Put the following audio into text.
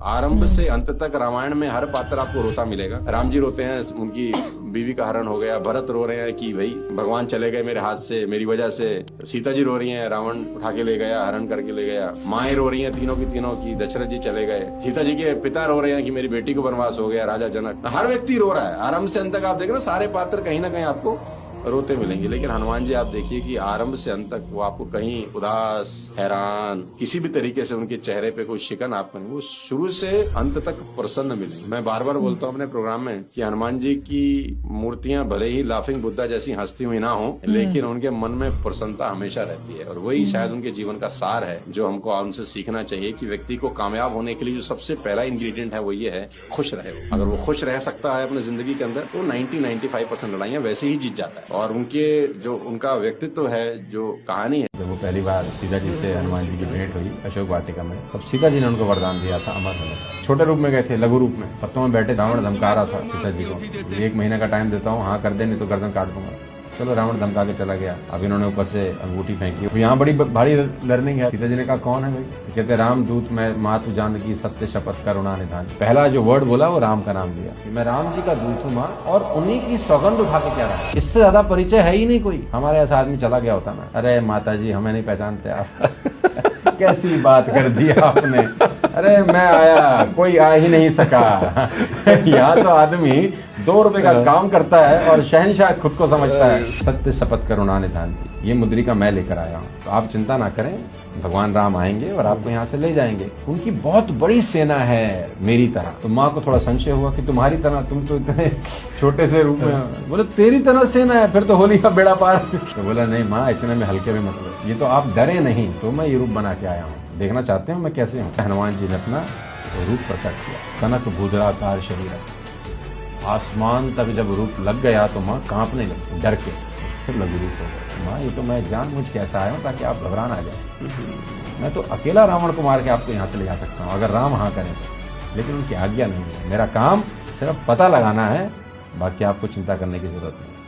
आरंभ से अंत तक रामायण में हर पात्र आपको रोता मिलेगा। राम जी रोते हैं, उनकी बीवी का हरण हो गया। भरत रो रहे हैं कि भाई भगवान चले गए मेरे हाथ से, मेरी वजह से। सीता जी रो रही हैं, रावण उठा के ले गया, हरण करके ले गया। माएं रो रही हैं तीनों की दशरथ जी चले गए। सीता जी के पिता रो रहे हैं कि मेरी बेटी को वनवास हो गया, राजा जनक। हर व्यक्ति रो रहा है। आरंभ से अंत तक आप देख रहे हो, सारे पात्र कहीं ना कहीं आपको रोते मिलेंगे। लेकिन हनुमान जी आप देखिए कि आरंभ से अंत तक वो आपको कहीं उदास, हैरान, किसी भी तरीके से उनके चेहरे पे कोई शिकन आपको नहीं, वो शुरू से अंत तक प्रसन्न मिलेंगे। मैं बार बार बोलता हूँ अपने प्रोग्राम में कि हनुमान जी की मूर्तियां भले ही लाफिंग बुद्धा जैसी हंसती हुई ना हो, लेकिन उनके मन में प्रसन्नता हमेशा रहती है। और वही शायद उनके जीवन का सार है जो हमको उनसे सीखना चाहिए कि व्यक्ति को कामयाब होने के लिए जो सबसे पहला इंग्रेडिएंट है वो ये है, खुश रहे। अगर वो खुश रह सकता है अपनी जिंदगी के अंदर तो 90-95% लड़ाइयां वैसे ही जीत जाता है। और उनके जो उनका व्यक्तित्व है, जो कहानी है, जब वो पहली बार सीता जी से हनुमान जी की भेंट हुई अशोक वाटिका में, तब सीता जी ने उनको वरदान दिया था अमर होने का। छोटे रूप में गए थे, लघु रूप में पत्तों में बैठे रावण धमका रहा था सीता जी को, 1 महीने का टाइम देता हूँ, हाँ कर दे नहीं तो गर्दन काट दूंगा। चलो रावण धमका के चला गया। अब इन्होंने ऊपर से अंगूठी फेंकी। तो यहाँ बड़ी भारी लर्निंग है। सीता जी ने कहा कौन है भाई? तो कहते राम दूत मैं मातु जानकी सत्य शपथ करुणा निधान। पहला जो वर्ड बोला वो राम का नाम लिया कि मैं राम जी का दूत हूँ माँ, और उन्हीं की सौगंध उठा के क्या रहा। इससे ज्यादा परिचय है ही नहीं कोई। हमारे ऐसा आदमी चला गया होता ना, अरे माता जी हमें नहीं पहचानते आप। कैसी बात कर दी आपने, अरे मैं आया, कोई आ ही नहीं सका। यहाँ तो आदमी 2 रुपए का काम करता है और शहनशाह खुद को समझता है। सत्य शपथ करुणा निधान, ये मुद्रिका मैं लेकर आया हूँ। तो आप चिंता ना करें, भगवान राम आएंगे और आपको यहाँ से ले जाएंगे। उनकी बहुत बड़ी सेना है मेरी तरह। तो माँ को थोड़ा संशय हुआ कि तुम्हारी तरह, तुम तो इतने छोटे से रूप में। बोले तेरी तरह सेना है, फिर तो होली का बेड़ा पार। तो बोला नहीं माँ, इतने में हल्के में मतलब, ये तो आप डरे नहीं, तो मैं ये रूप बना के आया हूँ। देखना चाहते हो मैं कैसे हूँ? हनुमान जी ने अपना रूप प्रकट किया। कनक भूधराकार शरीर, आसमान तक जब रूप लग गया तो माँ कांपने लगी डर के। फिर लघु रूप हो गया। माँ ये तो मैं जानबूझ के ऐसा आया हूँ ताकि आप घबरा ना जाए। मैं तो अकेला रावण को मार के आपको यहाँ से ले जा सकता हूँ अगर राम हाँ करें तो, लेकिन उनकी आज्ञा नहीं है। मेरा काम सिर्फ पता लगाना है, बाकी आपको चिंता करने की जरूरत नहीं।